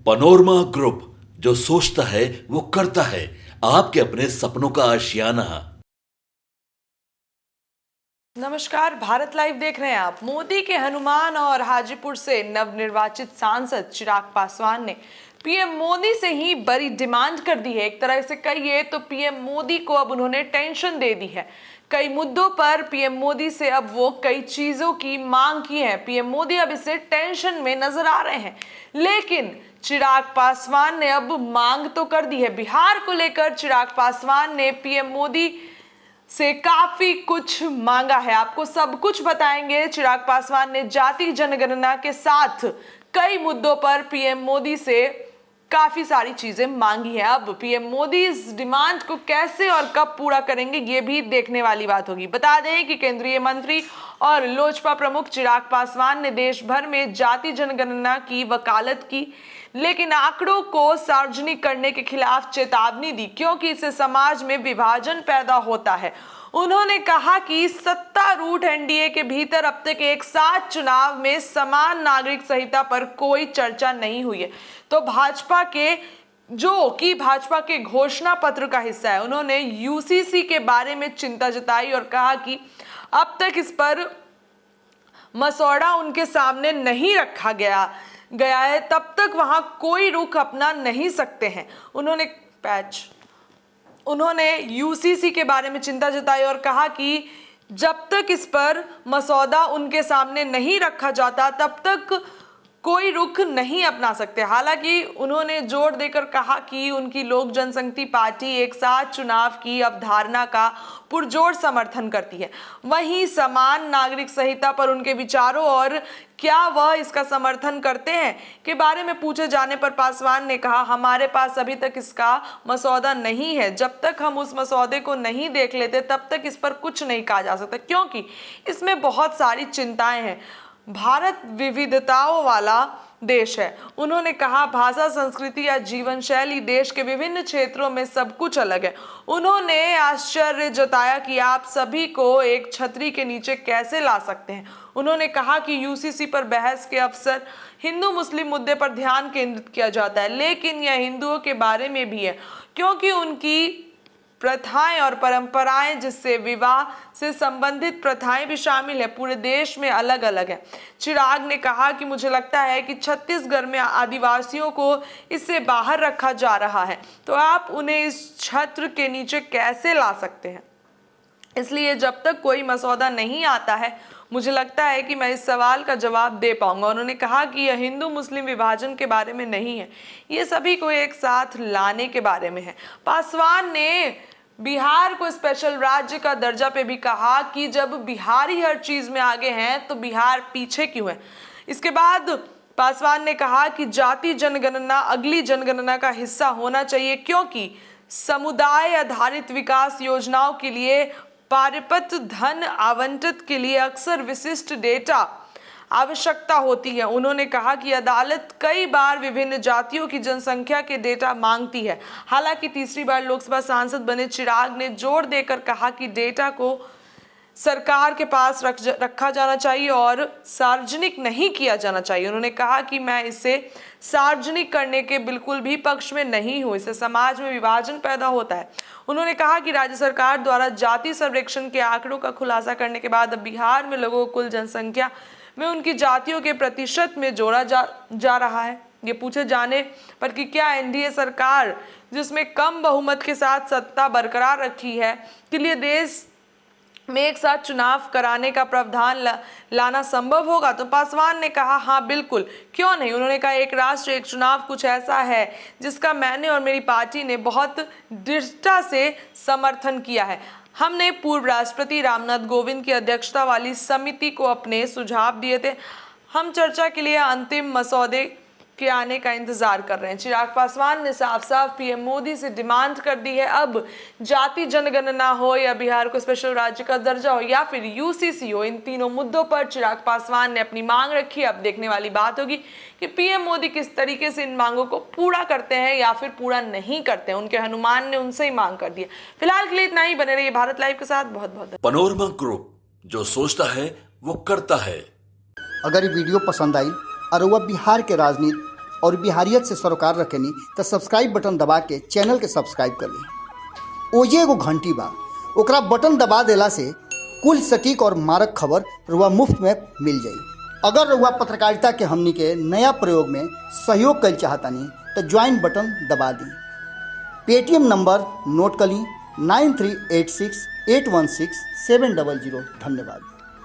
Panorama group, जो सोचता है वो करता है। आपके अपने सपनों का आशियाना। नमस्कार, भारत लाइव देख रहे हैं आप। मोदी के हनुमान और हाजीपुर से नवनिर्वाचित सांसद चिराग पासवान ने पीएम मोदी से ही बड़ी डिमांड कर दी है। एक तरह से कहिए तो पीएम मोदी को अब उन्होंने टेंशन दे दी है। कई मुद्दों पर पीएम मोदी से अब वो कई चीजों की मांग की है। पीएम मोदी अब इससे टेंशन में नजर आ रहे हैं, लेकिन चिराग पासवान ने अब मांग तो कर दी है। बिहार को लेकर चिराग पासवान ने पीएम मोदी से काफी कुछ मांगा है। आपको सब कुछ बताएंगे। चिराग पासवान ने जाति जनगणना के साथ कई मुद्दों पर पीएम मोदी से काफी सारी चीजें मांगी है। अब पीएम मोदी इस डिमांड को कैसे और कब पूरा करेंगे, ये भी देखने वाली बात होगी। बता दें कि केंद्रीय मंत्री और लोजपा प्रमुख चिराग पासवान ने देश भर में जाति जनगणना की वकालत की, लेकिन आंकड़ों को सार्वजनिक करने के खिलाफ चेतावनी दी, क्योंकि इससे समाज में विभाजन पैदा होता है। उन्होंने कहा कि सत्तारूढ़ एनडीए के भीतर अब तक एक साथ चुनाव में समान नागरिक संहिता पर कोई चर्चा नहीं हुई है। तो भाजपा के घोषणा पत्र का हिस्सा है। उन्होंने यूसीसी के बारे में चिंता जताई और कहा कि अब तक इस पर मसौदा उनके सामने नहीं रखा गया है, तब तक वहां कोई रुख अपना नहीं सकते हैं। उन्होंने यूसीसी के बारे में चिंता जताई और कहा कि जब तक इस पर मसौदा उनके सामने नहीं रखा जाता तब तक कोई रुख नहीं अपना सकते। हालांकि उन्होंने जोर देकर कहा कि उनकी लोक जनशक्ति पार्टी एक साथ चुनाव की अवधारणा का पुरजोर समर्थन करती है। वहीं समान नागरिक संहिता पर उनके विचारों और क्या वह इसका समर्थन करते हैं के बारे में पूछे जाने पर पासवान ने कहा, हमारे पास अभी तक इसका मसौदा नहीं है। जब तक हम उस मसौदे को नहीं देख लेते तब तक इस पर कुछ नहीं कहा जा सकता, क्योंकि इसमें बहुत सारी चिंताएं हैं। भारत विविधताओं वाला देश है। उन्होंने कहा, भाषा, संस्कृति या जीवन शैली देश के विभिन्न क्षेत्रों में सब कुछ अलग है। उन्होंने आश्चर्य जताया कि आप सभी को एक छतरी के नीचे कैसे ला सकते हैं। उन्होंने कहा कि यूसीसी पर बहस के अवसर हिंदू मुस्लिम मुद्दे पर ध्यान केंद्रित किया जाता है, लेकिन यह हिंदुओं के बारे में भी है, क्योंकि उनकी प्रथाएं और परंपराएं, जिससे विवाह से संबंधित प्रथाएं भी शामिल है, पूरे देश में अलग अलग है। चिराग ने कहा कि मुझे लगता है कि छत्तीसगढ़ में आदिवासियों को इससे बाहर रखा जा रहा है, तो आप उन्हें इस छत्र के नीचे कैसे ला सकते हैं। इसलिए जब तक कोई मसौदा नहीं आता है, मुझे लगता है कि मैं इस सवाल का जवाब दे पाऊंगा। उन्होंने कहा कि यह हिंदू मुस्लिम विभाजन के बारे में नहीं है, ये सभी को एक साथ लाने के बारे में है। पासवान ने बिहार को स्पेशल राज्य का दर्जा पे भी कहा कि जब बिहारी हर चीज में आगे हैं तो बिहार पीछे क्यों है। इसके बाद पासवान ने कहा कि जाति जनगणना अगली जनगणना का हिस्सा होना चाहिए, क्योंकि समुदाय आधारित विकास योजनाओं के लिए पारिपत्र धन आवंटित के लिए अक्सर विशिष्ट डेटा आवश्यकता होती है। उन्होंने कहा कि अदालत कई बार विभिन्न जातियों की जनसंख्या के डेटा मांगती है। हालांकि तीसरी बार लोकसभा सांसद बने चिराग ने जोर देकर कहा कि डेटा को सरकार के पास रखा जाना चाहिए और सार्वजनिक नहीं किया जाना चाहिए। उन्होंने कहा कि मैं इसे सार्वजनिक करने के बिल्कुल भी पक्ष में नहीं हूं, इससे समाज में विभाजन पैदा होता है। उन्होंने कहा कि राज्य सरकार द्वारा जाति सर्वेक्षण के आंकड़ों का खुलासा करने के बाद अब बिहार में लोगों को कुल जनसंख्या में उनकी जातियों के प्रतिशत में जोड़ा जा रहा है। ये पूछे जाने पर कि क्या एनडीए सरकार, जिसमें कम बहुमत के साथ सत्ता बरकरार रखी है, के लिए देश में एक साथ चुनाव कराने का प्रावधान लाना संभव होगा, तो पासवान ने कहा, हाँ बिल्कुल, क्यों नहीं। उन्होंने कहा, एक राष्ट्र एक चुनाव कुछ ऐसा है जिसका मैंने और मेरी पार्टी ने बहुत दृढ़ता से समर्थन किया है। हमने पूर्व राष्ट्रपति रामनाथ कोविंद की अध्यक्षता वाली समिति को अपने सुझाव दिए थे। हम चर्चा के लिए अंतिम मसौदे के आने का इंतजार कर रहे हैं। चिराग पासवान ने साफ साफ पीएम मोदी से डिमांड कर दी है। अब जाति जनगणना हो या बिहार को स्पेशल राज्य का दर्जा हो या फिर यूसीसी हो, इन तीनों मुद्दों पर चिराग पासवान ने अपनी मांग रखी। अब देखने वाली बात होगी कि पीएम मोदी किस तरीके से इन मांगों को पूरा करते हैं या फिर पूरा नहीं करते हैं। उनके हनुमान ने उनसे ही मांग कर दी है। फिलहाल के लिए इतना ही। बने रहिए भारत लाइव के साथ। बहुत बहुत पनोरमा ग्रुप, जो सोचता है वो करता है। अगर ये वीडियो पसंद आई और वह बिहार के राजनीति और बिहारियत से सरोकार रखेनी तो सब्सक्राइब बटन दबा के चैनल के सब्सक्राइब कर ली। ओजे एगो घंटी बा, ओकरा बटन दबा देला से कुल सटीक और मारक खबर रुआ मुफ्त में मिल जाई। अगर रुआ पत्रकारिता के हमनी के नया प्रयोग में सहयोग कर चाहतानी तो ज्वाइन बटन दबा दी। पेटीएम नंबर नोट कर ली 9386816700। धन्यवाद।